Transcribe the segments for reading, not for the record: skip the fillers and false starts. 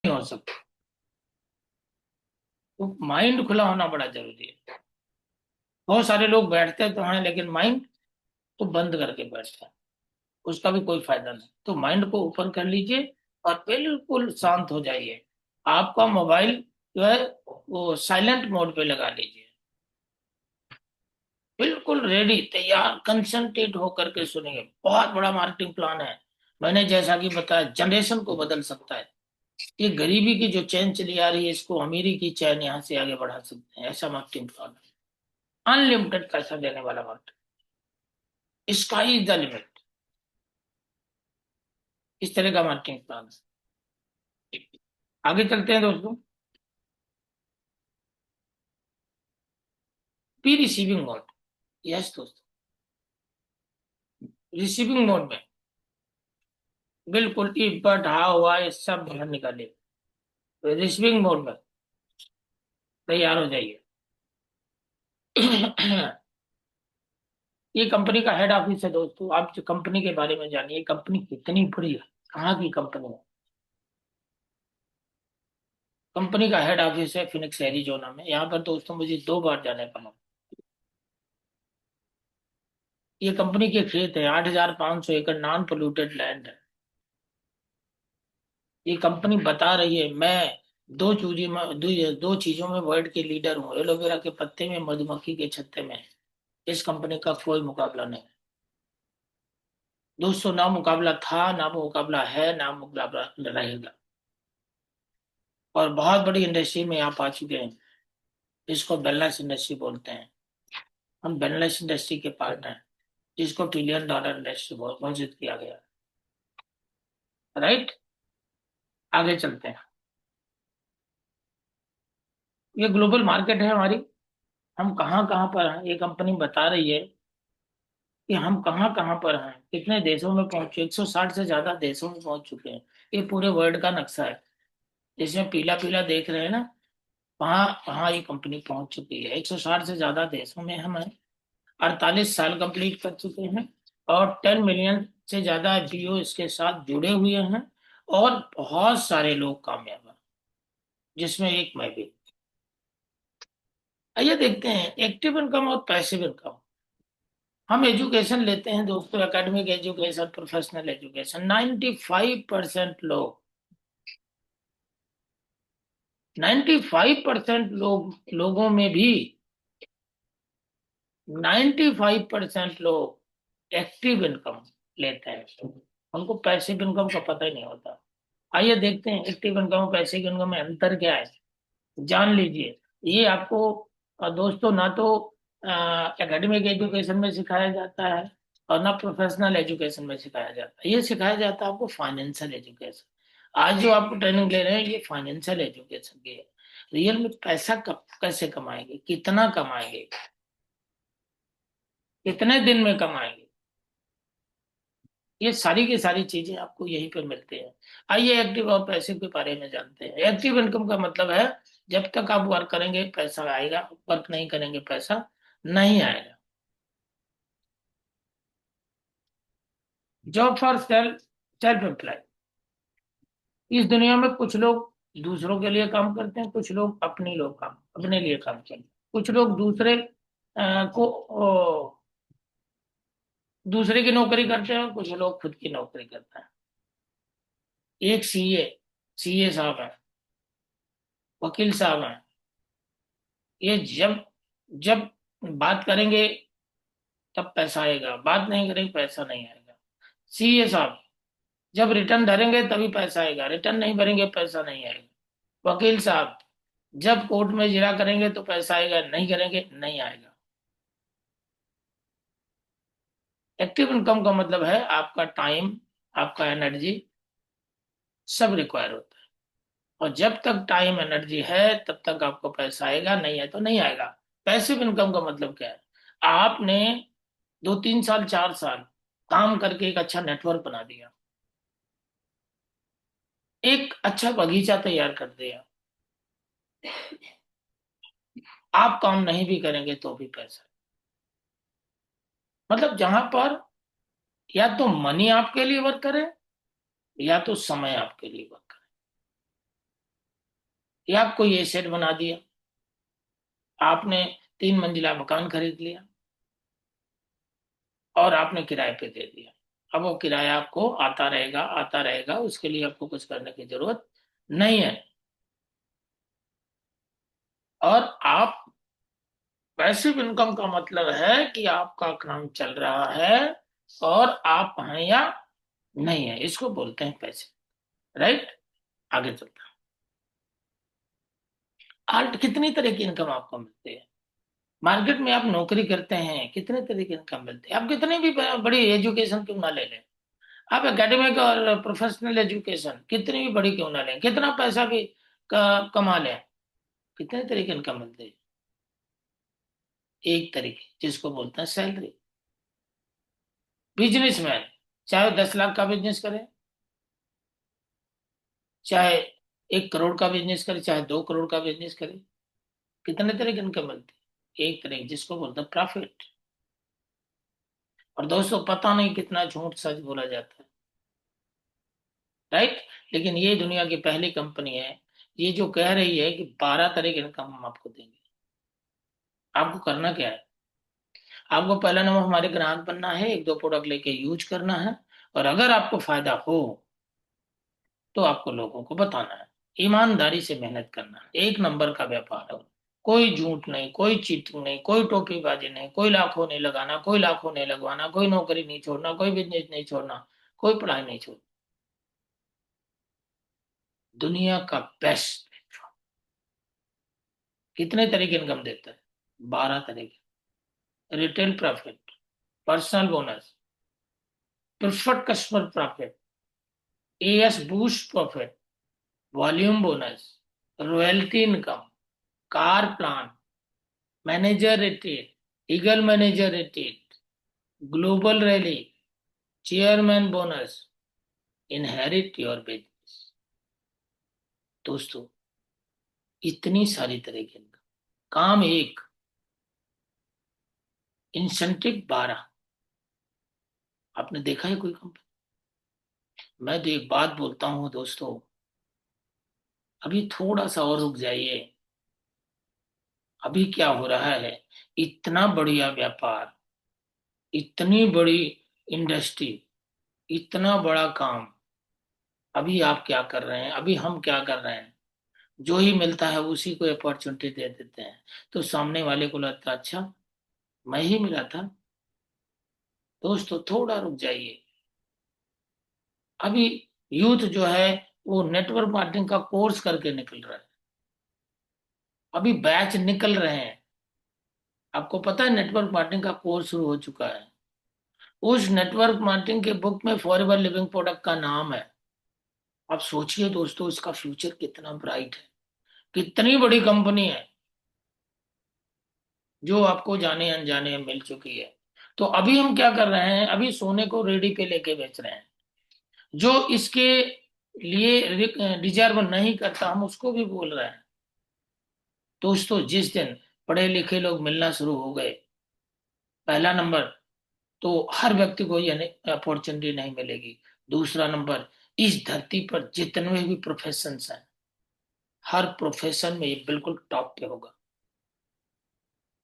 नहीं हो सकता। तो माइंड खुला होना बड़ा जरूरी है। बहुत सारे लोग बैठते तो हैं लेकिन माइंड तो बंद करके बैठते हैं, उसका भी कोई फायदा नहीं। तो माइंड को ओपन कर लीजिए और बिल्कुल शांत हो जाइए। आपका मोबाइल जो है वो साइलेंट मोड पे लगा लीजिए, बिल्कुल रेडी तैयार कंसंट्रेट होकर के सुनेंगे। बहुत बड़ा मार्केटिंग प्लान है। मैंने जैसा कि बताया जनरेशन को बदल सकता है। ये गरीबी की जो चैन चली आ रही है इसको अमीरी की चैन यहाँ से आगे बढ़ा सकते हैं, ऐसा मार्केटिंग प्लान है। अनलिमिटेड पैसा देने वाला market, sky is the limit, इस तरह का मार्केटिंग प्लान है। आगे चलते हैं दोस्तों। P receiving mode. यस दोस्तों, रिसीविंग मोड में बिल्कुल इफ बट हाउ व्हाई सब बाहर निकालिए। रिसीविंग मोड में तैयार हो जाइए। ये कंपनी का हेड ऑफिस है दोस्तों। आप जो कंपनी के बारे में जानिए, कंपनी कितनी बड़ी है, कहाँ की कंपनी है। कंपनी का हेड ऑफिस है फिनिक्स एरिजोना में। यहाँ पर दोस्तों मुझे 2 बार जाने का मौका। ये कंपनी के खेत है, 8,500 एकड़ नॉन पोल्यूटेड लैंड है। ये कंपनी बता रही है मैं दो चीजों में वर्ल्ड के लीडर हूँ, एलोवेरा के पत्ते में, मधुमक्खी के छत्ते में। इस कंपनी का कोई मुकाबला नहीं दोस्तों। ना मुकाबला था, ना मुकाबला है, ना मुकाबला रहेगा। और बहुत बड़ी इंडस्ट्री में आप आ चुके हैं। इसको वेलनेस इंडस्ट्री बोलते हैं। हम वेलनेस इंडस्ट्री के पार्ट हैं, जिसको $1 ट्रिलियन इंडस्ट्री घोषित किया गया। राइट, आगे चलते हैं। ये ग्लोबल मार्केट है हमारी। हम कहाँ कहाँ पर हैं, ये कंपनी बता रही है कि हम कहाँ कहाँ पर हैं, कितने देशों में पहुंचे। 160 से ज्यादा देशों में पहुंच चुके हैं। ये पूरे वर्ल्ड का नक्शा है। जिसमें पीला पीला देख रहे हैं ना, वहाँ वहाँ ये कंपनी पहुंच चुकी है। 160 से ज्यादा देशों में हम हैं। 48 साल कंप्लीट कर चुके हैं। और 10 मिलियन से ज्यादा एफपीओ इसके साथ जुड़े हुए हैं। और बहुत सारे लोग कामयाब हैं, जिसमें एक मैं भी। आइए देखते हैं एक्टिव इनकम और पैसिव इनकम। हम एजुकेशन लेते हैं दोस्तों, एकेडमिक एजुकेशन, प्रोफेशनल एजुकेशन। 95% लोग, 95% लोगों में भी 95% लोग एक्टिव इनकम लेते हैं। उनको पैसिव इनकम का पता ही नहीं होता। आइए देखते हैं एक्टिव इनकम और पैसिव इनकम में अंतर क्या है, जान लीजिए। ये आपको दोस्तों ना तो एकेडमिक एजुकेशन में सिखाया जाता है और ना प्रोफेशनल एजुकेशन में सिखाया जाता है। ये सिखाया जाता है आपको फाइनेंशियल एजुकेशन। आज जो आप ट्रेनिंग ले रहे हैं ये फाइनेंशियल एजुकेशन की है। रियल में पैसा कब कैसे कमाएंगे, कितना कमाएंगे, कितने दिन में कमाएंगे, ये सारी की सारी चीजें आपको यहीं पर मिलती हैं। आइए एक्टिव और पैसिव के बारे में जानते हैं। एक्टिव इनकम का मतलब है जब तक आप वर्क करेंगे पैसा आएगा, वर्क नहीं करेंगे पैसा नहीं आएगा। Job for self self employ. इस दुनिया में कुछ लोग दूसरों के लिए काम करते हैं, कुछ लोग अपने लिए काम करते हैं। कुछ लोग दूसरे की नौकरी करते हैं और कुछ लोग खुद की नौकरी करते हैं। एक सीए साहब है, वकील साहब हैं। ये जब जब बात करेंगे तब पैसा आएगा, बात नहीं करेंगे पैसा नहीं आएगा। सीए साहब जब रिटर्न भरेंगे तभी पैसा आएगा, रिटर्न नहीं भरेंगे पैसा नहीं आएगा। वकील साहब जब कोर्ट में जिरा करेंगे तो पैसा आएगा, नहीं करेंगे नहीं आएगा। एक्टिव इनकम का मतलब है आपका टाइम, आपका एनर्जी सब रिक्वायर होता है। और जब तक टाइम एनर्जी है तब तक आपको पैसा आएगा, नहीं है तो नहीं आएगा। पैसिव इनकम का मतलब क्या है, आपने 2 3 साल 4 साल काम करके एक अच्छा नेटवर्क बना दिया, एक अच्छा बगीचा तैयार कर दिया। आप काम नहीं भी करेंगे तो भी पैसा, मतलब जहां पर या तो मनी आपके लिए वर्क करे या तो समय आपके लिए वर्क करे। या कोई एसेट बना दिया, आपने 3 मंजिला मकान खरीद लिया और आपने किराए पे दे दिया। अब वो किराया आपको आता रहेगा आता रहेगा, उसके लिए आपको कुछ करने की जरूरत नहीं है। और आप पैसिव इनकम का मतलब है कि आपका काम चल रहा है और आप हैं या नहीं है, इसको बोलते हैं पैसिव। राइट। आगे चलता है। आल्ट कितनी तरह की इनकम आपको मिलती है? मार्केट में आप नौकरी करते हैं, कितने तरह की इनकम मिलती है? आप कितनी भी बड़ी एजुकेशन क्यों ना ले लें, आप एकेडमिक और प्रोफेशनल एजुकेशन कितनी भी बड़ी क्यों ना लें, कितना पैसा भी कमा लें, कितने तरह की इनकम मिलती है? एक तरीके जिसको बोलते हैं सैलरी। बिजनेसमैन चाहे वो 10 लाख का बिजनेस करे, चाहे 1 करोड़ का बिजनेस करे, चाहे 2 करोड़ का बिजनेस करे, कितने तरह की इनकम मिलती है? एक तरह जिसको बोलते हैं प्रॉफिट। और दोस्तों पता नहीं कितना झूठ सच बोला जाता है। राइट। लेकिन ये दुनिया की पहली कंपनी है ये जो कह रही है कि 12 तरह की इनकम हम आपको देंगे। आपको करना क्या है? आपको पहला नंबर हमारे ग्राहक बनना है, 1-2 प्रोडक्ट लेके यूज करना है, और अगर आपको फायदा हो तो आपको लोगों को बताना है। ईमानदारी से मेहनत करना है, 1 नंबर का व्यापार है। कोई झूठ नहीं, कोई चीटिंग नहीं, कोई टोपीबाजी नहीं, कोई लाखों नहीं लगाना, कोई लाखों नहीं लगवाना, कोई नौकरी नहीं छोड़ना, कोई बिजनेस नहीं छोड़ना, कोई पढ़ाई नहीं छोड़ना। दुनिया का बेस्ट। कितने तरह की इनकम देता है? 12 तरह की। Retail profit, personal bonus, preferred customer profit, as boost profit, volume bonus, royalty income, car plan, manager retail, eagle manager retail, global rally, chairman bonus, inherit your business. दोस्तों इतनी सारी तरह की इनकम, काम एक, इंसेंटिव 12। आपने देखा है कोई कंपनी? मैं तो एक बात बोलता हूँ दोस्तों, अभी थोड़ा सा और रुक जाइए। अभी क्या हो रहा है, इतना बढ़िया व्यापार, इतनी बड़ी इंडस्ट्री, इतना बड़ा काम, अभी आप क्या कर रहे हैं, अभी हम क्या कर रहे हैं? जो ही मिलता है उसी को अपॉर्चुनिटी दे देते हैं। तो सामने वाले को लगता है अच्छा मैं ही मिला था। दोस्तों थोड़ा रुक जाइए। अभी यूथ जो है वो नेटवर्क मार्केटिंग का कोर्स करके निकल रहा है, अभी बैच निकल रहे हैं। आपको पता है नेटवर्क मार्केटिंग का कोर्स शुरू हो चुका है। उस नेटवर्क मार्केटिंग के बुक में फॉरएवर लिविंग प्रोडक्ट का नाम है। आप सोचिए दोस्तों इसका फ्यूचर कितना ब्राइट है, कितनी बड़ी कंपनी है जो आपको जाने अनजाने में मिल चुकी है। तो अभी हम क्या कर रहे हैं, अभी सोने को रेडी पे लेके बेच रहे हैं। जो इसके लिए डिजर्व नहीं करता हम उसको भी बोल रहे हैं। दोस्तों जिस दिन पढ़े लिखे लोग मिलना शुरू हो गए, पहला नंबर तो हर व्यक्ति को ये अपॉर्चुनिटी नहीं मिलेगी। दूसरा नंबर, इस धरती पर जितने भी प्रोफेशन हैं हर प्रोफेशन में ये बिल्कुल टॉप पे होगा।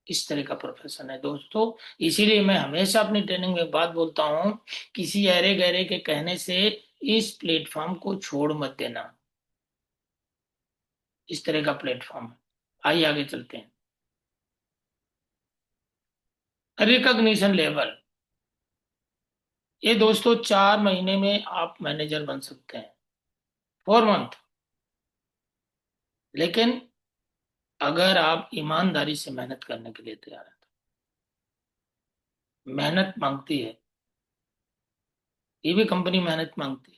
इस तरह का प्रोफेशन है दोस्तों। इसीलिए मैं हमेशा अपनी ट्रेनिंग में एक बात बोलता हूँ, किसी अरे गहरे के कहने से इस प्लेटफॉर्म को छोड़ मत देना। इस तरह का प्लेटफॉर्म है। आइए आगे चलते हैं। रिकॉग्निशन लेवल, ये दोस्तों 4 महीने में आप मैनेजर बन सकते हैं, 4 मंथ। लेकिन अगर आप ईमानदारी से मेहनत करने के लिए तैयार हैं तो। मेहनत मांगती है, ये भी कंपनी मेहनत मांगती है।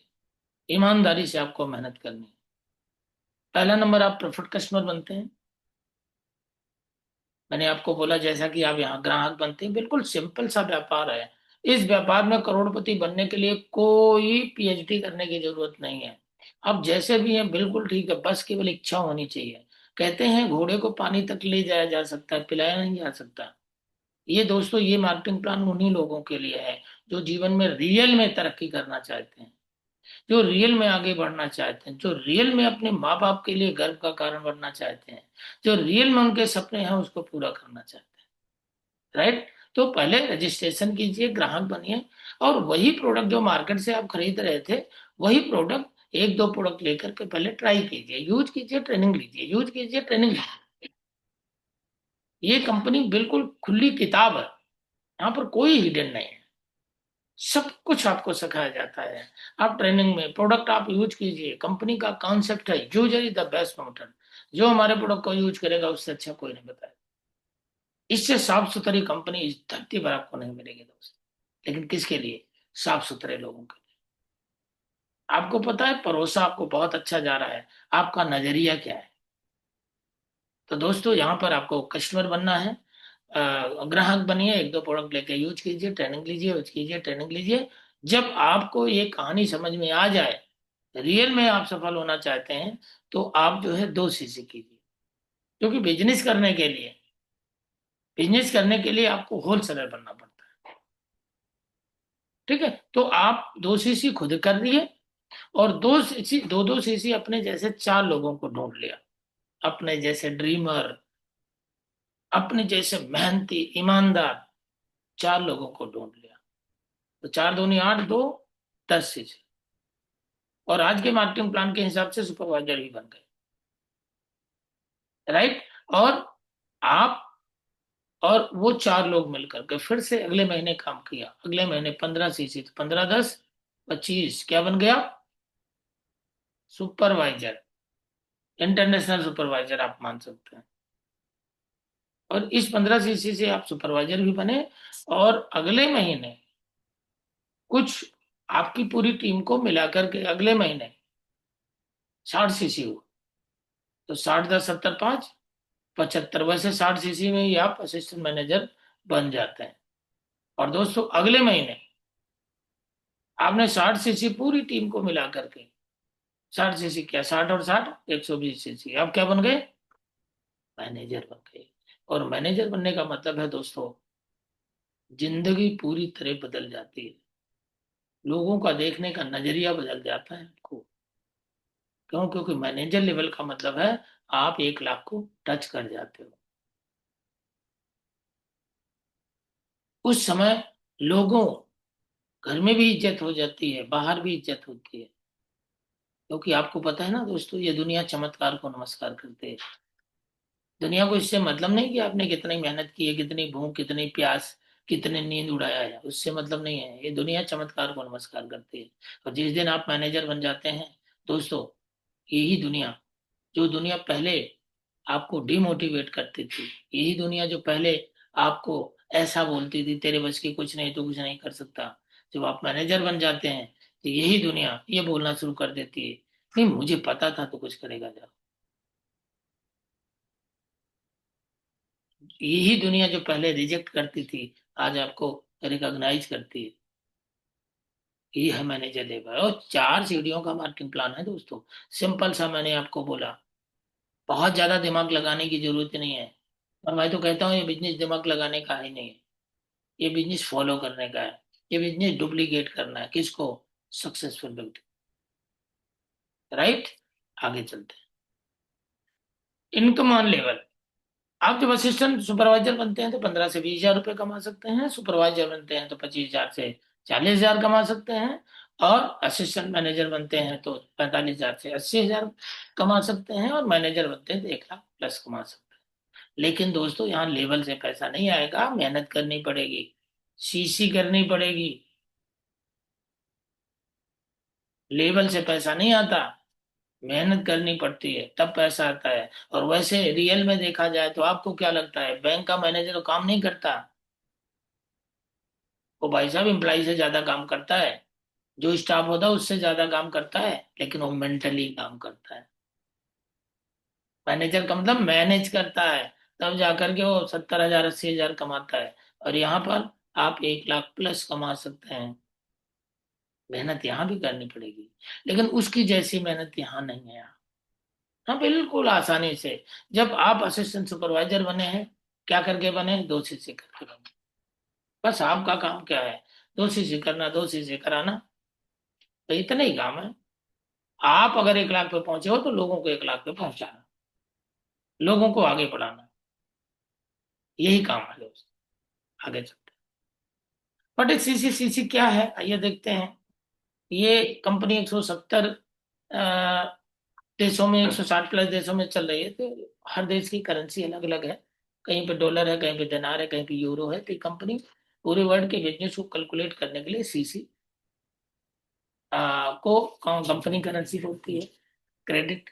ईमानदारी से आपको मेहनत करनी है। पहला नंबर, आप प्रेफर्ड कस्टमर बनते हैं। मैंने आपको बोला जैसा कि आप यहाँ ग्राहक बनते हैं, बिल्कुल सिंपल सा व्यापार है। इस व्यापार में करोड़पति बनने के लिए कोई पीएचडी करने की जरूरत नहीं है। आप जैसे भी हैं बिल्कुल ठीक है, बस केवल इच्छा होनी चाहिए। कहते हैं घोड़े को पानी तक ले जाया जा सकता है, पिलाया नहीं जा सकता। ये दोस्तों ये मार्केटिंग प्लान उन्हीं लोगों के लिए है जो जीवन में रियल में तरक्की करना चाहते हैं। जो रियल में आगे बढ़ना चाहते हैं, जो रियल में अपने माँ बाप के लिए गर्व का कारण बनना चाहते हैं, जो रियल में उनके सपने हैं उसको पूरा करना चाहते हैं, राइट। तो पहले रजिस्ट्रेशन कीजिए, ग्राहक बनिए, और वही प्रोडक्ट जो मार्केट से आप खरीद रहे थे, वही प्रोडक्ट एक दो प्रोडक्ट लेकर के पहले ट्राई कीजिए, यूज कीजिए, ट्रेनिंग लीजिए, यूज कीजिए, ट्रेनिंग लीजिए। ये कंपनी बिल्कुल खुली किताब है, यहाँ पर कोई हिडन नहीं है, सब कुछ आपको सिखाया जाता है। आप ट्रेनिंग में प्रोडक्ट आप यूज कीजिए, कंपनी का कॉन्सेप्ट है यूजली द बेस्ट प्रमोटर। जो हमारे प्रोडक्ट को यूज करेगा उससे अच्छा कोई नहीं बताएगा। इससे साफ सुथरी कंपनी इस धरती पर आपको नहीं मिलेगी दोस्त। लेकिन किसके लिए? साफ सुथरे लोगों के लिए। आपको पता है परोसा आपको बहुत अच्छा जा रहा है, आपका नजरिया क्या है? तो दोस्तों यहाँ पर आपको कस्टमर बनना है, ग्राहक बनिए, एक दो प्रोडक्ट लेके यूज कीजिए, ट्रेनिंग लीजिए, यूज कीजिए, ट्रेनिंग लीजिए। जब आपको ये कहानी समझ में आ जाए, रियल में आप सफल होना चाहते हैं, तो आप जो है दो चीजें कीजिए। क्योंकि बिजनेस करने के लिए आपको होलसेलर बनना पड़ता है। ठीक है, तो आप दो सीसी खुद कर लिए, और दो दो सीसी अपने जैसे चार लोगों को ढूंढ लिया, अपने जैसे ड्रीमर, अपने जैसे मेहनती ईमानदार चार लोगों को ढूंढ लिया। तो चार दूनी आठ, दो 10 सीसी, और आज के मार्केटिंग प्लान के हिसाब से सुपरवाइजर भी बन गए, राइट। और आप और वो चार लोग मिलकर के फिर से अगले महीने काम किया, अगले महीने 15 सीसी, तो 15 10 25, क्या बन गया? सुपरवाइजर, इंटरनेशनल सुपरवाइजर आप मान सकते हैं। और इस 15 सीसी से आप सुपरवाइजर भी बने, और अगले महीने कुछ आपकी पूरी टीम को मिलाकर के अगले महीने 60 सीसी हुआ। तो 60 10 70 5 75, वैसे 60 सीसी में ही आप असिस्टेंट मैनेजर बन जाते हैं। और दोस्तों अगले महीने आपने 60 सीसी पूरी टीम को मिला करके, 60 सीसी क्या, 60 और 60 120 सीसी, आप क्या बन गए? मैनेजर बन गए। और मैनेजर बनने का मतलब है दोस्तों, जिंदगी पूरी तरह बदल जाती है, लोगों का देखने का नजरिया बदल जाता है आपको। क्यों? क्योंकि मैनेजर लेवल का मतलब है आप 1 लाख को टच कर जाते हो। उस समय लोगों, घर में भी इज्जत हो जाती है, बाहर भी इज्जत होती है। क्योंकि आपको पता है ना दोस्तों, ये दुनिया चमत्कार को नमस्कार करते है। दुनिया को इससे मतलब नहीं कि आपने कितनी मेहनत की है, कितनी भूख, कितनी प्यास, कितने नींद उड़ाया है, उससे मतलब नहीं है। ये दुनिया चमत्कार को नमस्कार करती है। और जिस दिन आप मैनेजर बन जाते हैं दोस्तों, यही दुनिया, जो दुनिया पहले आपको डिमोटिवेट करती थी, यही दुनिया जो पहले आपको ऐसा बोलती थी तेरे बस की कुछ नहीं, तो कुछ नहीं कर सकता, जब आप मैनेजर बन जाते हैं तो यही दुनिया ये बोलना शुरू कर देती है, नहीं मुझे पता था तो कुछ करेगा जाओ। यही दुनिया जो पहले रिजेक्ट करती थी, आज आपको रिकॉग्नाइज करती है। ये है मैनेजर लेवल, और 4 सीढ़ियों का मार्केटिंग प्लान है दोस्तों। सिंपल सा मैंने आपको बोला, बहुत ज्यादा दिमाग लगाने की जरूरत नहीं है। और मैं तो कहता हूँ ये बिजनेस दिमाग लगाने का ही नहीं है, ये बिजनेस फॉलो करने का है। ये बिजनेस डुप्लीकेट करना है किसको? सक्सेसफुल व्यक्ति, राइट। आगे चलते हैं। इनकम ऑन लेवल, आप जब असिस्टेंट सुपरवाइजर बनते हैं तो 15 से 20 हजार रुपये कमा सकते हैं, सुपरवाइजर बनते हैं तो 25 हजार से 40 हजार कमा सकते हैं, और असिस्टेंट मैनेजर बनते हैं तो 45 हजार से 80 हजार कमा सकते हैं, और मैनेजर बनते हैं तो 1 लाख प्लस कमा सकते हैं। लेकिन दोस्तों यहाँ लेवल से पैसा नहीं आएगा, मेहनत करनी पड़ेगी, सीसी करनी पड़ेगी। लेवल से पैसा नहीं आता, मेहनत करनी पड़ती है तब पैसा आता है। और वैसे रियल में देखा जाए तो आपको क्या लगता है, बैंक का मैनेजर तो काम नहीं करता? वो भाई साहब एम्प्लॉय से ज्यादा काम करता है, जो स्टाफ होता है उससे ज्यादा काम करता है, लेकिन वो मेंटली काम करता है। मैनेजर का मतलब मैनेज करता है, तब जाकर के वो 70 हजार 80 हजार कमाता है। और यहाँ पर आप 1 लाख प्लस कमा सकते हैं। मेहनत यहाँ भी करनी पड़ेगी, लेकिन उसकी जैसी मेहनत यहाँ नहीं है। हाँ बिल्कुल आसानी से। जब आप असिस्टेंट सुपरवाइजर बने हैं, क्या करके बने? 2 चीजें करके बने। बस आपका काम क्या है? 2 चीजें करना, 2 चीजें कराना, तो इतना ही काम है। आप अगर 1 लाख पे पहुंचे हो तो लोगों को 1 लाख पे पहुंचाना, लोगों को आगे बढ़ाना, यही काम है दोस्त। आगे चलते हैं। बट सीसी सीसी क्या है आइए देखते हैं। ये कंपनी 170 देशों में, 160 प्लस देशों में चल रही है। तो हर देश की करेंसी अलग अलग है। कहीं पे डॉलर है, कहीं पे दिनार है, कहीं पे यूरो है। तो ये कंपनी पूरे वर्ल्ड के बिजनेस को कैलकुलेट करने के लिए सीसी को कंपनी करेंसी बोलती है। क्रेडिट,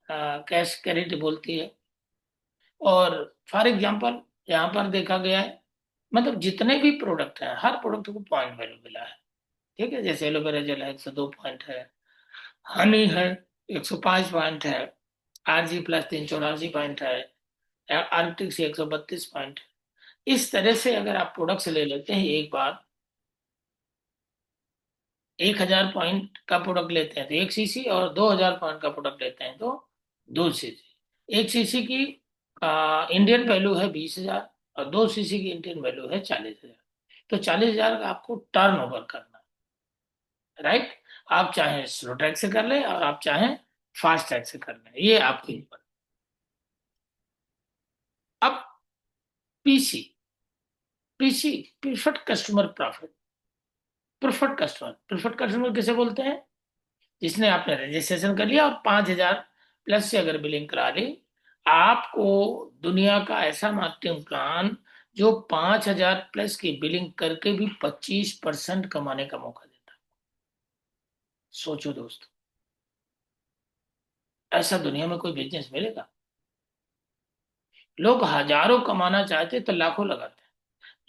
कैश क्रेडिट बोलती है। और फॉर एग्जांपल यहाँ पर देखा गया है, मतलब जितने भी प्रोडक्ट हैं हर प्रोडक्ट को पॉइंट वैल्यू मिला है। ठीक है, जैसे एलोवेरा जेल है 102 पॉइंट है, हनी है 105 पॉइंट है, आरजी प्लस 384 पॉइंट है, आर्टिक से 132 पॉइंट। इस तरह से अगर आप प्रोडक्ट ले लेते हैं एक बार, 1000 पॉइंट का प्रोडक्ट लेते हैं तो 1 सीसी, और 2000 पॉइंट का प्रोडक्ट लेते हैं तो 2 सीसी। 1 सीसी की इंडियन वैल्यू है 20,000, और 2 सीसी की इंडियन वैल्यू है 40,000। तो 40,000 का आपको टर्न ओवर करना है, राइट। आप चाहे स्लो ट्रैक से कर लें और आप चाहे फास्ट ट्रैक से कर लें, ये आपके ऊपर। अब PC, PC preferred customer profit. Preferred customer किसे बोलते हैं? जिसने आपने रजिस्ट्रेशन कर लिया और 5,000 प्लस से अगर बिलिंग करा ली, आपको दुनिया का ऐसा मार्केटिंग प्लान जो 5,000 प्लस की बिलिंग करके भी 25% कमाने का मौका देता है। सोचो दोस्त, ऐसा दुनिया में कोई बिजनेस मिलेगा? लोग हजारों कमाना चाहते तो लाखों लगाते हैं,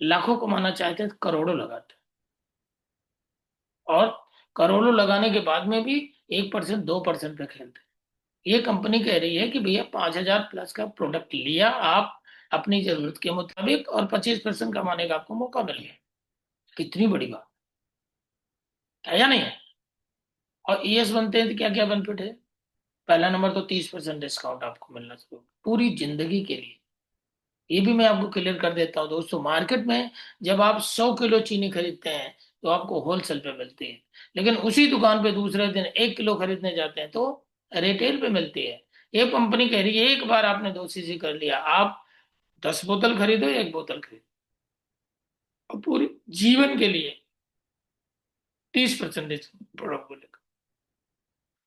लाखों कमाना चाहते तो करोड़ों लगाते हैं, और करोड़ों लगाने के बाद में भी 1% 2% पे खेलते हैं। ये कंपनी कह रही है कि भैया 5,000 प्लस का प्रोडक्ट लिया आप अपनी जरूरत के मुताबिक, और 25% कमाने का आपको मौका मिल गया। कितनी बड़ी बात है या नहीं है? और ईएस बनते हैं तो क्या क्या बेनिफिट है? पहला नंबर तो 30% डिस्काउंट आपको मिलना चाहिए पूरी जिंदगी के लिए। ये भी मैं आपको क्लियर कर देता हूँ दोस्तों। मार्केट में जब आप 100 किलो चीनी खरीदते हैं तो आपको होलसेल पे मिलती है, लेकिन उसी दुकान पे दूसरे दिन 1 किलो खरीदने जाते हैं तो रिटेल पे मिलती है। ये कंपनी कह रही है एक बार आपने 2 सीसी कर लिया, आप 10 बोतल खरीदो या 1 बोतल खरीदो, और पूरी जीवन के लिए 30% प्रोडक्ट को लेकर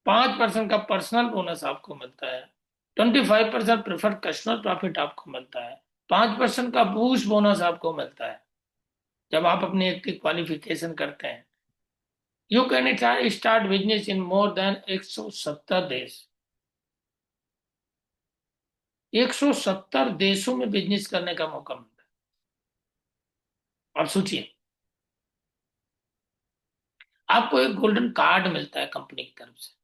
5% का पर्सनल बोनस आपको मिलता है। 25% प्रेफर्ड कस्टमर प्रॉफिट आपको मिलता है। 5% का बूस्ट बोनस आपको मिलता है जब आप अपनी एक क्वालिफिकेशन करते हैं। You can start business in more than 170 देश। 170 देशों में बिजनेस करने का मौका मिलता है। और सोचिए, आपको एक गोल्डन कार्ड मिलता है कंपनी की तरफ से।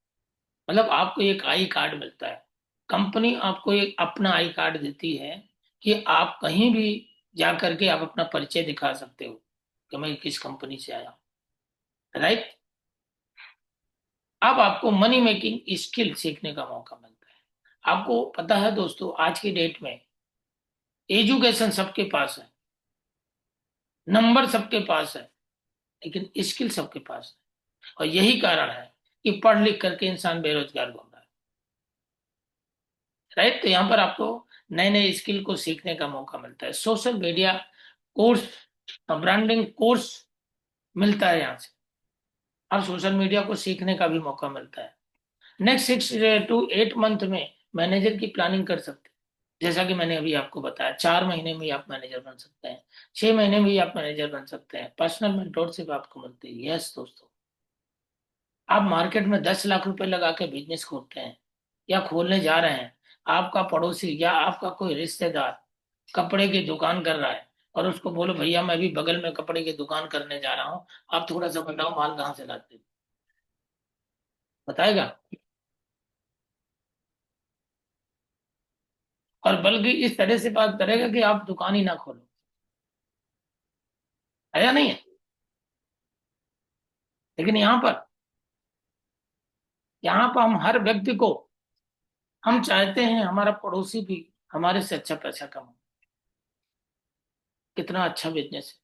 मतलब आपको एक आई कार्ड मिलता है। कंपनी आपको एक अपना आई कार्ड देती है कि आप कहीं भी जा करके आप अपना परिचय दिखा सकते हो कि मैं किस कंपनी से आया हूँ, राइट। अब आपको मनी मेकिंग स्किल सीखने का मौका मिलता है। आपको पता है दोस्तों, आज की डेट में एजुकेशन सबके पास है, नंबर सबके पास है, लेकिन स्किल सबके पास है। और यही कारण है कि पढ़ लिख करके इंसान बेरोजगार घूम रहा है, राइट। तो यहाँ पर आपको नए नए स्किल को सीखने का मौका मिलता है। Social media course, branding course मिलता है यहाँ से, और सोशल मीडिया को सीखने का भी मौका मिलता है। नेक्स्ट 6 to 8 मंथ में मैनेजर की प्लानिंग कर सकते हैं। जैसा कि मैंने अभी आपको बताया, 4 महीने में ही आप मैनेजर बन सकते हैं, 6 महीने में ही आप मैनेजर बन सकते हैं। पर्सनल मेंटोरशिप आपको मिलती है। यस दोस्तों, आप मार्केट में 10 लाख रुपए लगा के बिजनेस खोलते हैं या खोलने जा रहे हैं, आपका पड़ोसी या आपका कोई रिश्तेदार कपड़े की दुकान कर रहा है, और उसको बोलो भैया मैं भी बगल में कपड़े की दुकान करने जा रहा हूँ, आप थोड़ा सा बताओ माल कहाँ से लाते हो? बताएगा? और बल्कि इस तरह से बात करेगा कि आप दुकान ही ना खोलो। है या नहीं है? लेकिन यहाँ पर हम हर व्यक्ति को, हम चाहते हैं हमारा पड़ोसी भी हमारे से अच्छा पैसा कमाए। कितना अच्छा बिजनेस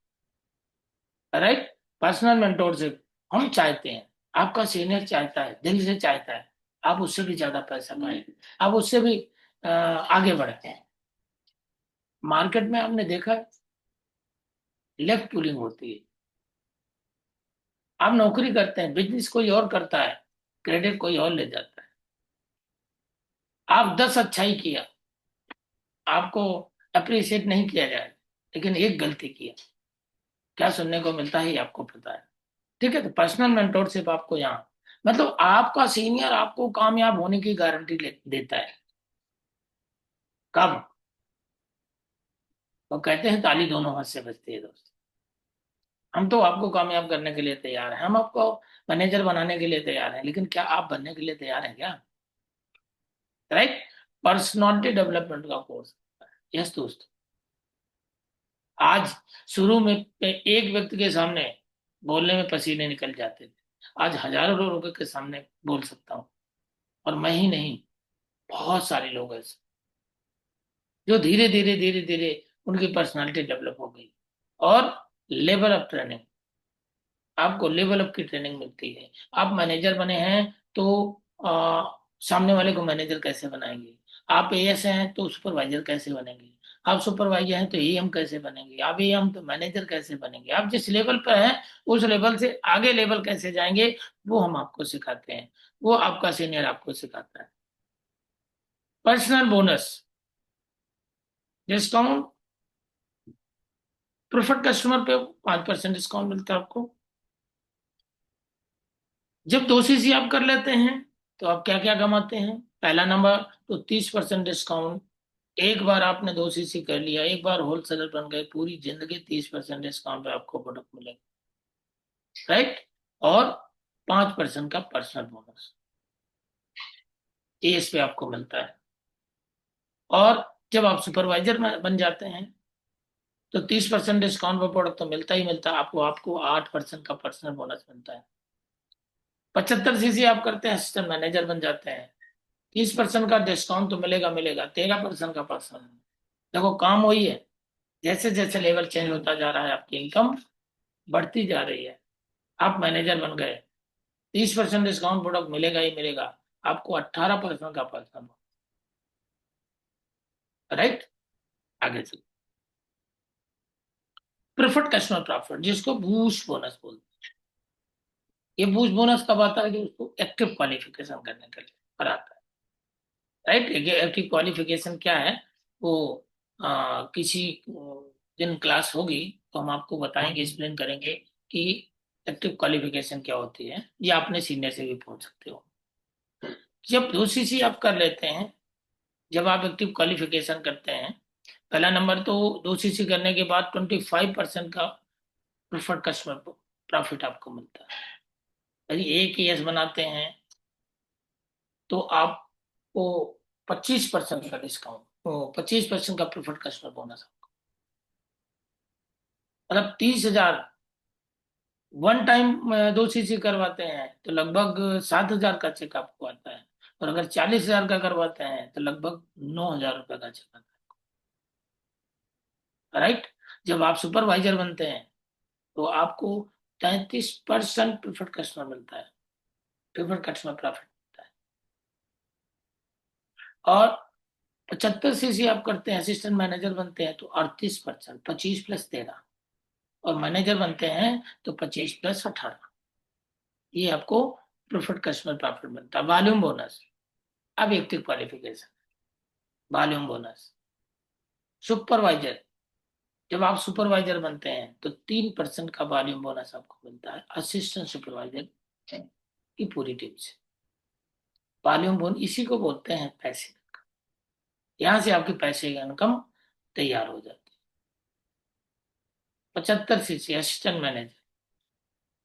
है, राइट। पर्सनल मेंटोरशिप हम चाहते हैं। आपका सीनियर चाहता है, दिल से चाहता है आप उससे भी ज्यादा पैसा पाए, आप उससे भी आगे बढ़ते हैं। मार्केट में आपने देखा है लेफ्ट पुलिंग होती है। आप नौकरी करते हैं, बिजनेस कोई और करता है, क्रेडिट कोई और ले जाता है। आप 10 अच्छाई किया, आपको अप्रिशिएट नहीं किया जाए, लेकिन एक गलती किया, क्या सुनने को मिलता है ये आपको पता है। ठीक है, तो पर्सनल मेंटोरशिप आपको यहाँ, मतलब आपका सीनियर आपको कामयाब होने की गारंटी देता है। कब? वो कहते हैं ताली दोनों हाथ से बजती है दोस्त। हम तो आपको कामयाब करने के लिए तैयार हैं, हम आपको मैनेजर बनाने के लिए तैयार हैं, लेकिन क्या आप बनने के लिए तैयार हैं क्या? राइट। पर्सनालिटी डेवलपमेंट का कोर्स। यस दोस्त। आज शुरू में एक व्यक्ति के सामने बोलने में पसीने निकल जाते थे, आज हजारों लोगों के सामने बोल सकता हूँ। और मैं ही नहीं, बहुत सारे लोग ऐसे जो धीरे धीरे धीरे धीरे उनकी पर्सनालिटी डेवलप हो गई। और लेवल अप ट्रेनिंग, आपको लेवल अप की ट्रेनिंग मिलती है। आप मैनेजर बने हैं तो आ, सामने वाले को मैनेजर कैसे बनाएंगे। आप एएस हैं तो सुपरवाइजर कैसे बनेंगे। आप सुपरवाइजर हैं तो एएम कैसे बनेंगे। आप एएम तो मैनेजर कैसे बनेंगे। आप जिस लेवल पर हैं उस लेवल से आगे लेवल कैसे जाएंगे, वो हम आपको सिखाते हैं, वो आपका सीनियर आपको सिखाता है। Personal bonus discount, preferred customer पे 5% डिस्काउंट मिलता है आपको। जब 2 सीसी आप कर लेते हैं तो आप क्या क्या कमाते हैं? पहला नंबर तो 30% डिस्काउंट। एक बार आपने 2 सीसी कर लिया, एक बार होलसेलर बन गए, पूरी जिंदगी 30% डिस्काउंट पे आपको प्रोडक्ट मिलेगा। राइट। और 5% का पर्सनल बोनस ये इस पे आपको मिलता है। और जब आप सुपरवाइजर बन जाते हैं तो 30% डिस्काउंट पर प्रोडक्ट तो मिलता ही मिलता है आपको, 8% का पर्सनल बोनस मिलता है। 75 सीसी आप करते हैं, असिस्टेंट मैनेजर बन जाते हैं, 30% का डिस्काउंट तो मिलेगा मिलेगा, 13% का पर्सनल। देखो काम वही है, जैसे जैसे लेवल चेंज होता जा रहा है आपकी इनकम बढ़ती जा रही है। आप मैनेजर बन गए, 30% डिस्काउंट प्रोडक्ट मिलेगा ही मिलेगा, आपको 18% का पर्सनल। राइट। आगे चलो, प्रेफर्ड कस्टमर प्रॉफिट जिसको बूस्ट बोनस बोलते हैं। ये बूस्ट बोनस कब आता है? जो उसको एक्टिव क्वालिफिकेशन करने के लिए पर आता है। राइट। एक्टिव क्वालिफिकेशन क्या है? वो किसी दिन क्लास होगी तो हम आपको बताएंगे, एक्सप्लेन करेंगे कि एक्टिव क्वालिफिकेशन क्या होती है, या अपने सीनियर से भी पूछ सकते हो। जब 2 सीसी आप कर लेते हैं, जब आप एक्टिव क्वालिफिकेशन करते हैं, पहला नंबर तो 2 सीसी करने के बाद 25% का प्रेफर्ड कस्टमर प्रॉफिट आपको मिलता है। यदि एक ईएस बनाते हैं तो आपको 25% का डिस्काउंट, 25% का प्रेफर्ड कस्टमर बोनस। मतलब 30,000 वन टाइम 2 सीसी करवाते हैं तो लगभग 7,000 का चेक आपको आता है। और अगर 40,000 का करवाते हैं तो लगभग 9,000 रुपये का चेक आता है। राइट। जब आप सुपरवाइजर बनते हैं तो आपको 33% प्रेफर्ड कस्टमर मिलता है, प्रेफर्ड कस्टमर प्रॉफिट मिलता है। और 75 सीसी आप करते हैं, असिस्टेंट मैनेजर बनते हैं तो 38%, 25 + 13। और मैनेजर बनते हैं तो 25 + 18। ये आपको प्रेफर्ड कस्टमर प्रॉफिट मिलता है। वॉल्यूम बोनस, अब active qualification, volume bonus. Supervisor, जब आप सुपरवाइजर बनते हैं तो 3% का वॉल्यूम बोनस आपको मिलता है असिस्टेंट सुपरवाइजर की पूरी टीम से। वॉल्यूम बोनस इसी को बोलते हैं पैसे। यहाँ से आपके पैसे की इनकम तैयार हो जाती है। 75 सीसी असिस्टेंट मैनेजर,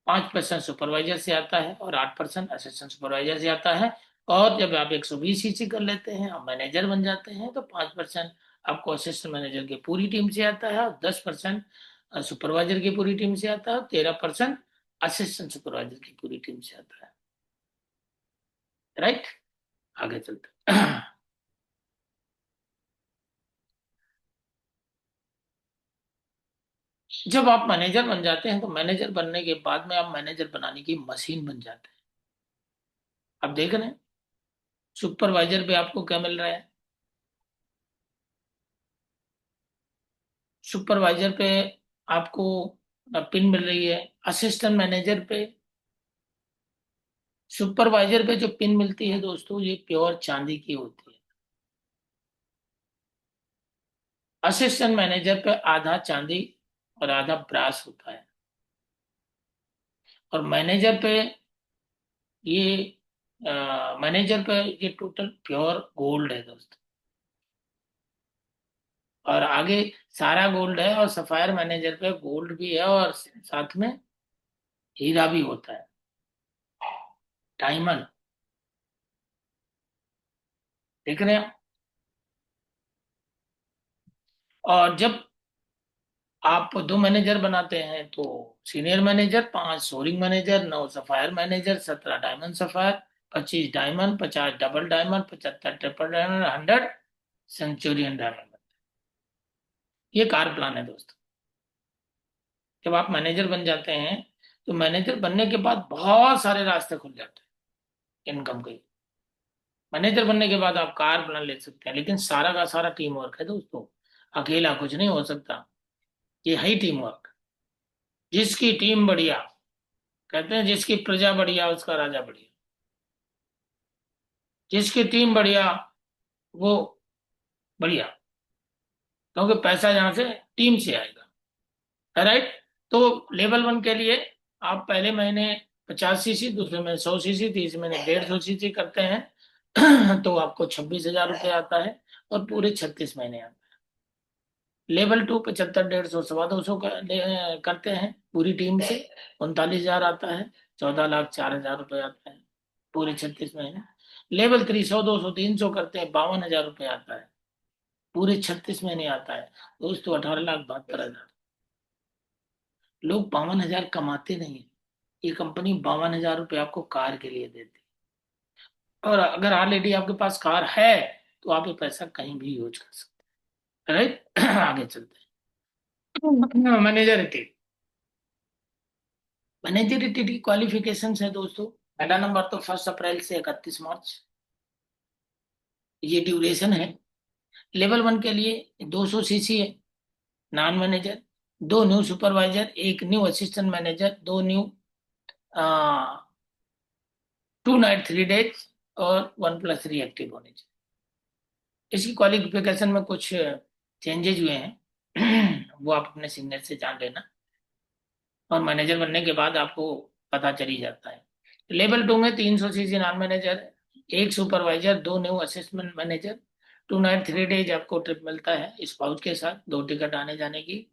5% सुपरवाइजर से आता है और 8% असिस्टेंट सुपरवाइजर से आता है। और जब आप 120 सीसी कर लेते हैं और मैनेजर बन जाते हैं तो 5% आपको असिस्टेंट मैनेजर की पूरी टीम से आता है, और 10% सुपरवाइजर की पूरी टीम से आता है, और 13% असिस्टेंट सुपरवाइजर की पूरी टीम से आता है। राइट। आगे चलते हैं। जब आप मैनेजर बन जाते हैं तो मैनेजर बनने के बाद में आप मैनेजर बनाने की मशीन बन जाते हैं। आप देख रहे हैं सुपरवाइजर पे आपको क्या मिल रहा है। सुपरवाइजर पे आपको पिन मिल रही है। असिस्टेंट मैनेजर पे, सुपरवाइजर पे जो पिन मिलती है दोस्तों, ये प्योर चांदी की होती है। असिस्टेंट मैनेजर पे आधा चांदी और आधा ब्रास होता है। और मैनेजर पे ये मैनेजर पे ये टोटल प्योर गोल्ड है दोस्तों। और आगे सारा गोल्ड है, और सफायर मैनेजर पे गोल्ड भी है और साथ में हीरा भी होता है, डायमंड। देख रहे हैं। और जब आप दो मैनेजर बनाते हैं तो senior manager, 5 soaring manager, 9 sapphire manager, 17 diamond sapphire, 25 diamond, 50 double diamond, 75 triple diamond, 100 centurion diamond. ये कार प्लान है दोस्तों। जब आप मैनेजर बन जाते हैं तो मैनेजर बनने के बाद बहुत सारे रास्ते खुल जाते हैं इनकम के। मैनेजर बनने के बाद आप कार प्लान ले सकते हैं, लेकिन सारा का सारा टीम वर्क है दोस्तों। अकेला कुछ नहीं हो सकता। ये है ही टीम वर्क। जिसकी टीम बढ़िया, कहते हैं जिसकी प्रजा बढ़िया उसका राजा बढ़िया। जिसकी टीम बढ़िया वो बढ़िया, क्योंकि पैसा जहां से टीम से आएगा। राइट। तो लेवल 1 के लिए आप पहले महीने 50 सीसी, दूसरे में 100 सीसी, तीसरे महीने 150 सीसी करते हैं तो आपको 26,000 रुपये आता है, और पूरे 36 महीने आता है। लेवल 2 75, 150, 250 करते हैं पूरी टीम से, 39,000 आता है। 14,04,000 रुपये आता है पूरे 36 महीने। लेवल 3 100, 200, 300 करते हैं, 52,000 रुपये आता है पूरे 36 महीने आता है दोस्तों। 18,72,000। लोग 52,000 कमाते नहीं है। ये कंपनी 52,000 रुपये आपको कार के लिए देती है। और अगर ऑलरेडी आपके पास कार है तो आप ये पैसा कहीं भी यूज कर सकते हैं। राइट। आगे चलते हैं। मैनेजरिटी। मैनेजरिटी की क्वालिफिकेशन है दोस्तों। पहला नंबर तो 1 अप्रैल से 31 मार्च, ये ड्यूरेशन है। लेवल 1 के लिए 200 सीसी है। Non manager, 2 new supervisor, 1 new assistant manager, 2 new 2 night 3 days, और 1+3 एक्टिव होने चाहिए। इसकी क्वालिफिकेशन में कुछ चेंजेस हुए हैं वो आप अपने सीनियर से जान लेना, और मैनेजर बनने के बाद आपको पता चल ही जाता है। लेवल 2 में 300 CC non manager, 1 supervisor, 2 new assistant manager, 2 night 3 days आपको ट्रिप मिलता है स्पाउस के साथ, 2 टिकट आने जाने की,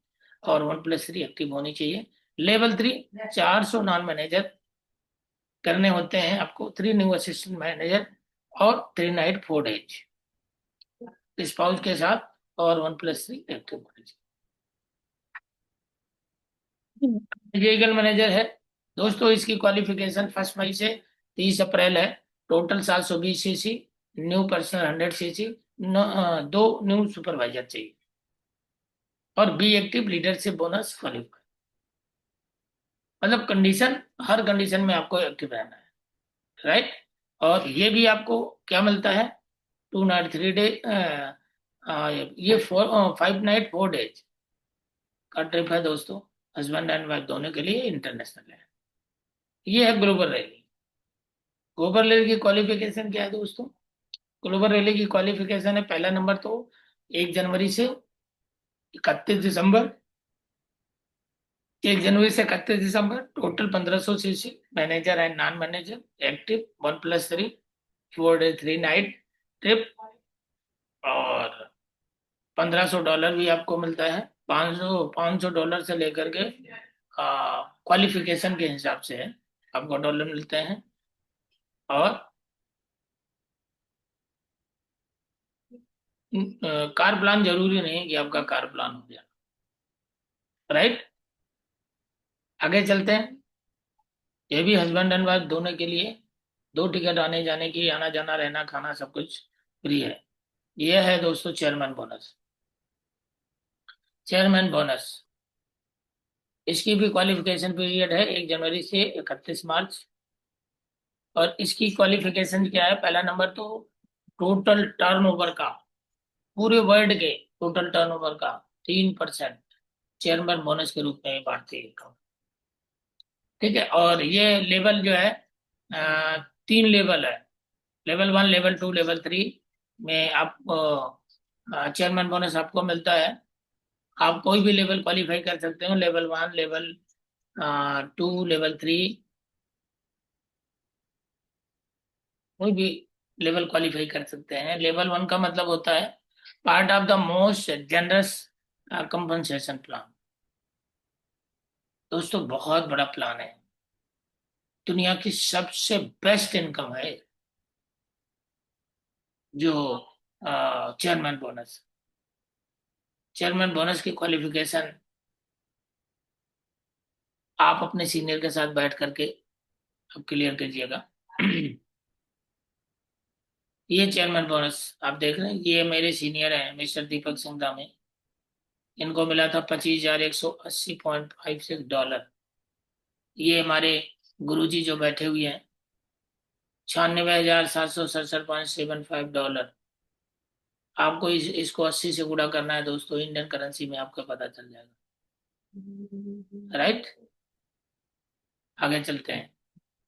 और 1+3 एक्टिव होनी चाहिए। लेवल 3 400 नॉन मैनेजर करने होते हैं आपको, 3 न्यू असिस्टेंट मैनेजर, और 3 नाइट 4 डेज स्पाउस के साथ, और 1+3 एक्टिव होनी चाहिए। लीगल मैनेजर है दोस्तों। इसकी क्वालिफिकेशन 1 मई से 30 अप्रैल है। Total 720 CC, new personal 100 CC, 2 new supervisor चाहिए, और be active leadership bonus qualify. मतलब कंडीशन, हर कंडीशन में आपको एक्टिव रहना है। राइट। और ये भी आपको क्या मिलता है, 2 नाइट 3 डे, ये 5 नाइट 4 डेज का ट्रिप है दोस्तों। हस्बैंड एंड वाइफ दोनों के लिए इंटरनेशनल है। ये है ग्लोबल रैली। ग्लोबल रैली की क्वालिफिकेशन क्या है दोस्तों। ग्लोबल रैली की क्वालिफिकेशन है, पहला नंबर तो 1 जनवरी से 31 दिसंबर, 1 जनवरी से 31 दिसंबर, total 1500 CC, manager and non manager active, 1+3 4 day 3 night trip, और $1,500 भी आपको मिलता है। 500 से लेकर के क्वालिफिकेशन के हिसाब से है, आपको डॉलर मिलते हैं। और कार प्लान जरूरी नहीं है कि आपका कार प्लान हो जाए। राइट। आगे चलते हैं। ये भी हस्बैंड एंड वाइफ दोनों के लिए 2 टिकट आने जाने की, आना जाना रहना खाना सब कुछ फ्री है। ये है दोस्तों चेयरमैन बोनस। चेयरमैन बोनस, इसकी भी क्वालिफिकेशन पीरियड है 1 जनवरी से 31 मार्च। और इसकी क्वालिफिकेशन क्या है? पहला नंबर तो टोटल टर्नओवर का, पूरे वर्ल्ड के टोटल टर्नओवर का 3% चेयरमैन बोनस के रूप में बांटती है company। ठीक है, और ये लेवल जो है, 3 लेवल है। लेवल 1, लेवल 2, लेवल 3 में आपको चेयरमैन बोनस आपको मिलता है। आप कोई भी लेवल क्वालिफाई कर सकते हो, लेवल 1, लेवल 2, लेवल 3, कोई भी लेवल क्वालिफाई कर सकते हैं। लेवल 1 का मतलब होता है part of the most generous compensation plan. दोस्तों बहुत बड़ा प्लान है, दुनिया की सबसे बेस्ट इनकम है जो चेयरमैन बोनस। चेयरमैन बोनस की क्वालिफिकेशन आप अपने सीनियर के साथ बैठ करके आप क्लियर कीजिएगा। ये चेयरमैन बोनस आप देख रहे हैं, ये मेरे सीनियर हैं मिस्टर दीपक सिंह दामे। इनको मिला था 25,180.56 डॉलर। ये हमारे गुरुजी जो बैठे हुए हैं, 96,767.75 डॉलर। आपको इसको 80 से गुणा करना है दोस्तों, इंडियन करेंसी में आपको पता चल जाएगा। राइट, आगे चलते हैं।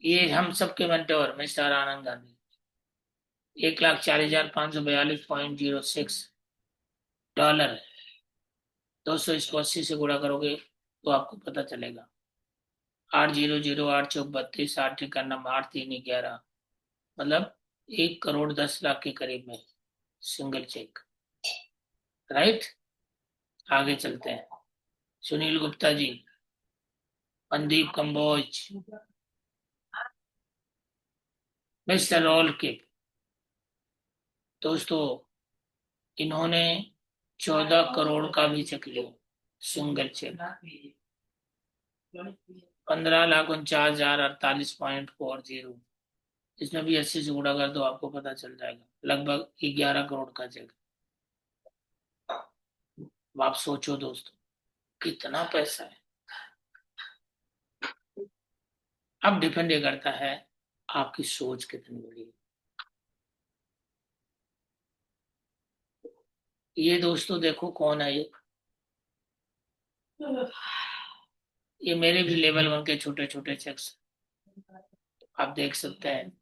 ये हम सबके मेंटोर मिस्टर आनंद गांधी, 1,40,542.06 डॉलर। दोस्तों इसको 80 से गुणा करोगे तो आपको पता चलेगा। 800, 8 चौक 32, 8 तिरका 8 3 11, मतलब 1,10,00,000 के करीब में सिंगल चेक। राइट, आगे चलते हैं। सुनील गुप्ता जी, मनदीप कंबोज, मिस्टर रोल के। दोस्तों इन्होंने 14 करोड़ का भी चेक लिया, सिंगल चेक। 15,49,048.40। इसमें भी 80 से गुणा कर दो आपको पता चल जाएगा, लगभग 11 करोड़ का चेक। अब आप सोचो दोस्तों कितना पैसा है। अब डिपेंड ये करता है आपकी सोच कितनी बड़ी है। ये दोस्तों देखो कौन है ये मेरे भी लेवल 1 के छोटे छोटे चेक्स आप देख सकते हैं।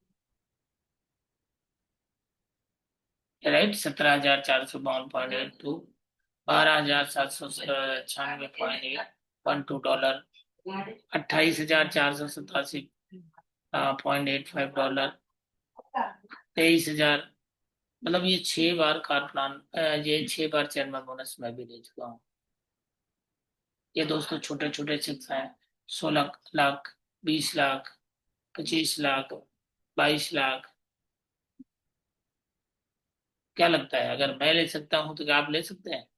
Right, 17,452.82, 12,796.82 dollar, 28,487.85 dollar, 23,000। मतलब ये 6 बार कार प्लान, ये 6 बार चेयरमैन बोनस मैं भी ले चुका हूँ। ये दोस्तों छोटे छोटे चेक्स हैं, 16 लाख, 20 लाख, 25 लाख, 22 लाख। क्या लगता है अगर मैं ले सकता हूँ तो क्या आप ले सकते हैं?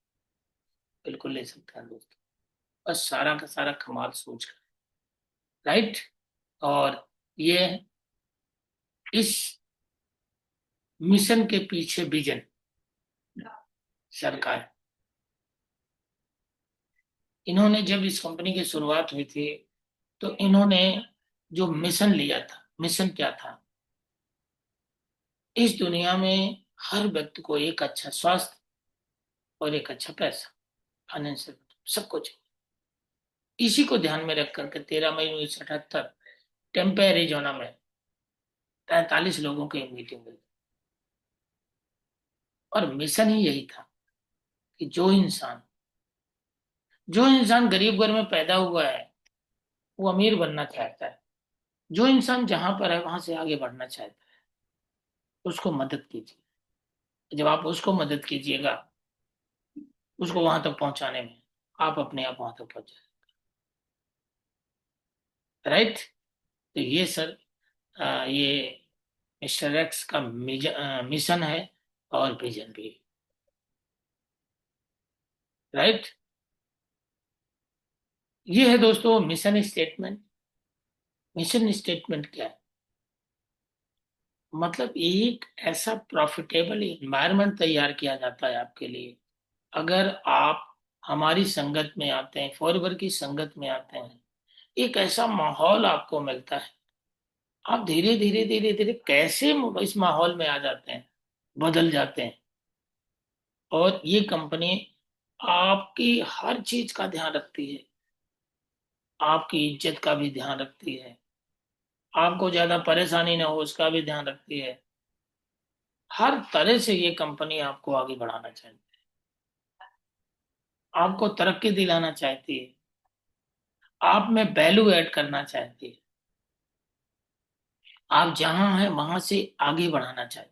बिल्कुल ले सकते हैं दोस्तों, बस सारा का सारा कमाल सोच कर। राइट, और ये इस मिशन के पीछे विजन सरकार। इन्होंने जब इस कंपनी की शुरुआत हुई थी तो इन्होंने जो मिशन लिया था, मिशन क्या था? इस दुनिया में हर व्यक्ति को एक अच्छा स्वास्थ्य और एक अच्छा पैसा, फाइनेंशियल, सब कुछ। इसी को ध्यान में रख करके 13 मई 1978 टेम्पे एरिजोना में 43 लोगों की मीटिंग हुई। और मिशन ही यही था कि जो इंसान गरीब घर में पैदा हुआ है वो अमीर बनना चाहता है। जो इंसान जहां पर है वहां से आगे बढ़ना चाहता है, उसको मदद कीजिए। जब आप उसको मदद कीजिएगा उसको वहां तक पहुंचाने में, आप अपने आप वहां तक पहुंच जाए। राइट, तो ये सर, ये मिस्टर एक्स का मिशन है और विजन भी। राइट, ये है दोस्तों मिशन स्टेटमेंट। मिशन स्टेटमेंट क्या है? मतलब एक ऐसा प्रॉफिटेबल एनवायरनमेंट तैयार किया जाता है आपके लिए। अगर आप हमारी संगत में आते हैं, फॉरवर्ड की संगत में आते हैं, एक ऐसा माहौल आपको मिलता है आप धीरे धीरे धीरे धीरे कैसे इस माहौल में आ जाते हैं, बदल जाते हैं। और ये कंपनी आपकी हर चीज का ध्यान रखती है, आपकी इज्जत का भी ध्यान रखती है, आपको ज्यादा परेशानी ना हो उसका भी ध्यान रखती है। हर तरह से ये कंपनी आपको आगे बढ़ाना चाहती है, आपको तरक्की दिलाना चाहती है, आप में वैल्यू ऐड करना चाहती है, आप जहां हैं वहां से आगे बढ़ाना चाहती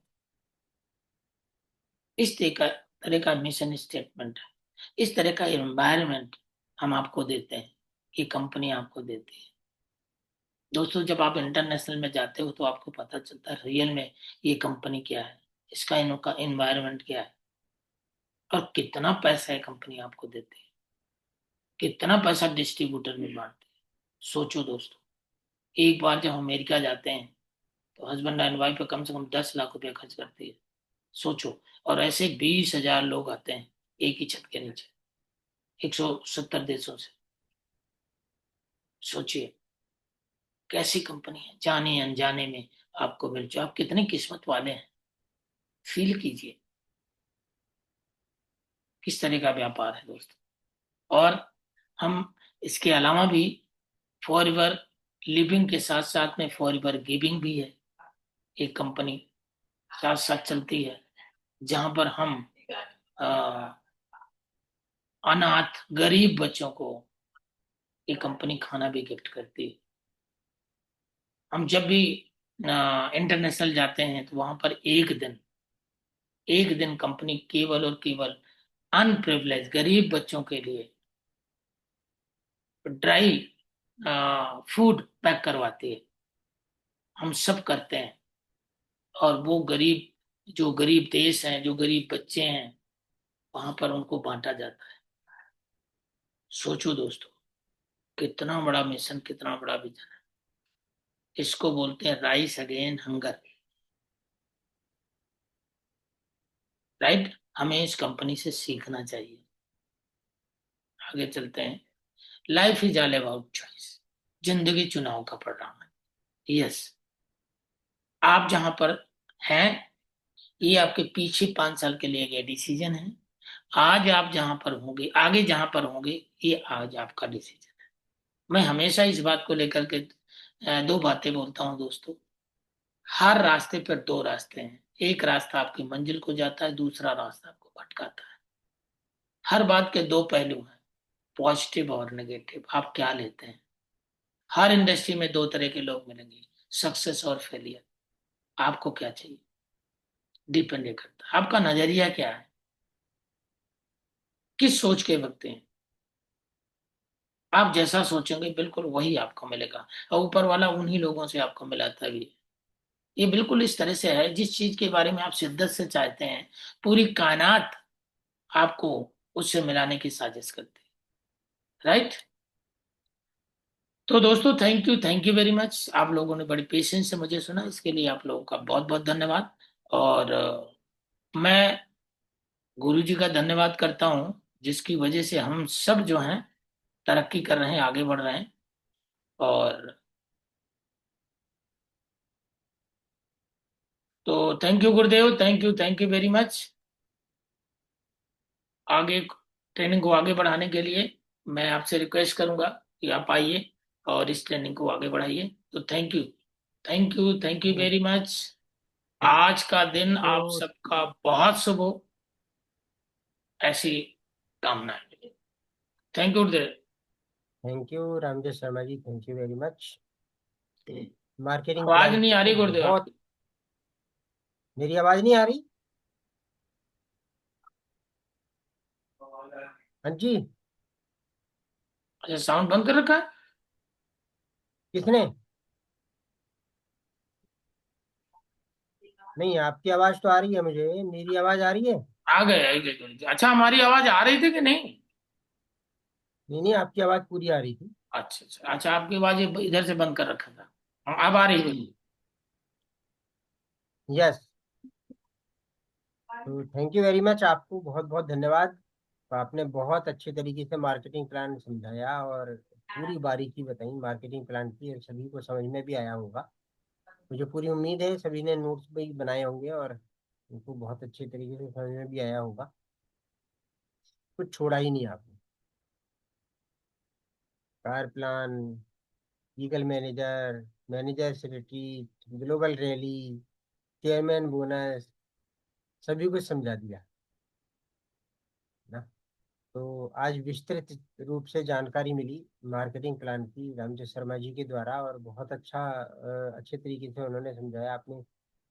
है। इस तरह का मिशन स्टेटमेंट है, इस तरह का एनवायरनमेंट हम आपको देते हैं, ये कंपनी आपको देती है। दोस्तों, जब आप इंटरनेशनल में जाते हो तो आपको पता चलता है रियल में ये कंपनी क्या है, इसका इनका एनवायरनमेंट क्या है, और कितना पैसा है कंपनी आपको देती है, कितना पैसा डिस्ट्रीब्यूटर में बांटती है। सोचो दोस्तों, एक बार जब अमेरिका जाते हैं तो हस्बैंड एंड वाइफ पे कम से कम 10 लाख रुपए खर्च करती है। सोचो। और ऐसे 20,000 लोग आते हैं एक ही छत के नीचे, 170 देशों से। सोचिए कैसी कंपनी है, जाने अनजाने में आपको मिल जाए, आप कितने किस्मत वाले हैं। फील कीजिए किस तरह का व्यापार है दोस्तों। और हम इसके अलावा भी फॉर एवर लिविंग के साथ साथ में फॉर एवर गिविंग भी है, एक कंपनी साथ साथ चलती है, जहां पर हम अ, अनाथ गरीब बच्चों को ये कंपनी खाना भी गिफ्ट करती है। हम जब भी इंटरनेशनल जाते हैं तो वहां पर एक दिन कंपनी केवल और केवल अनप्रिविलेज गरीब बच्चों के लिए ड्राई फूड पैक करवाती है। हम सब करते हैं, और वो गरीब, जो गरीब देश हैं, जो गरीब बच्चे हैं, वहां पर उनको बांटा जाता है। सोचो दोस्तों, कितना बड़ा मिशन, कितना बड़ा विजन है। इसको बोलते हैं राइस अगेन हंगर। राइट, हमें इस कंपनी से सीखना चाहिए। आगे चलते हैं। Life is all about choice. जिंदगी चुनाव का परिणाम है। यस, आप जहां पर हैं, ये आपके पीछे 5 साल के लिए गए डिसीजन है। आज आप जहां पर होंगे, आगे जहां पर होंगे, ये आज आपका डिसीजन है। मैं हमेशा इस बात को लेकर के दो बातें बोलता हूं दोस्तों। हर रास्ते पर दो रास्ते हैं, एक रास्ता आपकी मंजिल को जाता है, दूसरा रास्ता आपको भटकाता है। हर बात के दो पहलू हैं, पॉजिटिव और नेगेटिव। आप क्या लेते हैं। हर इंडस्ट्री में दो तरह के लोग मिलेंगे, सक्सेस और फेलियर। आपको क्या चाहिए, डिपेंड करता है आपका नजरिया क्या है, किस सोच के वक्त हैं। आप जैसा सोचेंगे बिल्कुल वही आपको मिलेगा, और ऊपर वाला उन्हीं लोगों से आपको मिलाता भी है। ये बिल्कुल इस तरह से है, जिस चीज के बारे में आप शिद्दत से चाहते हैं, पूरी कायनात आपको उससे मिलाने की साजिश करती है। राइट। तो दोस्तों, थैंक यू वेरी मच। आप लोगों ने बड़ी पेशेंस से मुझे सुना, इसके लिए आप लोगों का बहुत बहुत धन्यवाद। और मैं गुरु जी का धन्यवाद करता हूँ, जिसकी वजह से हम सब जो हैं तरक्की कर रहे हैं, आगे बढ़ रहे हैं। और तो thank you Gurudev, thank you very much. आगे ट्रेनिंग को आगे बढ़ाने के लिए मैं आपसे रिक्वेस्ट करूंगा कि आप आइए और इस ट्रेनिंग को आगे बढ़ाइए। तो थैंक यू वेरी मच। आज का दिन आप तो सबका बहुत शुभ हो, ऐसी कामनाएं। Thank you Gurudev. Thank you Ramjay Sharma ji, thank you very much. Marketing आवाज प्लान नहीं आ तो रही गुरुदेव बहुत। आपकी। मेरी आवाज नहीं आ रही? हाँ जी। अच्छा, साउंड बंद कर रखा है। किसने? नहीं, आपकी आवाज तो आ रही है मुझे, मेरी आवाज आ रही है? आ गए गुरुजी। अच्छा, हमारी आवाज आ रही थी कि नहीं। नहीं नहीं, आपकी आवाज पूरी आ रही थी। अच्छा, आपकी आवाज इधर से बंद कर रखा था। हाँ, अब आ रही है। यस। तो थैंक यू वेरी मच, आपको बहुत बहुत धन्यवाद। आपने बहुत अच्छे तरीके से मार्केटिंग प्लान समझाया और पूरी बारीकी बताई मार्केटिंग प्लान की, और सभी को समझ में भी आया होगा। मुझे पूरी उम्मीद है सभी ने नोट्स भी बनाए होंगे और उनको बहुत अच्छे तरीके से समझ में भी आया होगा। कुछ छोड़ा ही नहीं आपने। Car plan, legal manager, manager secretary, global rally, chairman bonus, सभी कुछ समझा दिया ना। तो आज विस्तृत रूप से जानकारी मिली मार्केटिंग प्लान की रामजय शर्मा जी के द्वारा, और बहुत अच्छा अच्छे तरीके से उन्होंने समझाया। आपने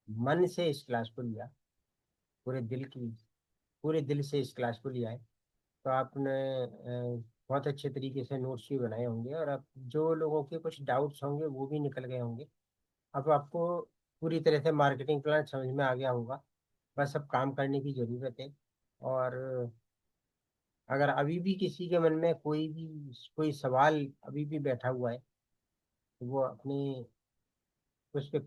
मन से इस क्लास को लिया, पूरे दिल की, पूरे दिल से इस क्लास को लिया है। तो आपने बहुत अच्छे तरीके से नोट्स भी बनाए होंगे, और अब जो लोगों के कुछ डाउट्स होंगे वो भी निकल गए होंगे। अब आपको पूरी तरह से मार्केटिंग प्लान समझ में आ गया होगा। बस अब काम करने की ज़रूरत है। और अगर अभी भी किसी के मन में कोई सवाल अभी भी बैठा हुआ है, तो वो अपने उस पे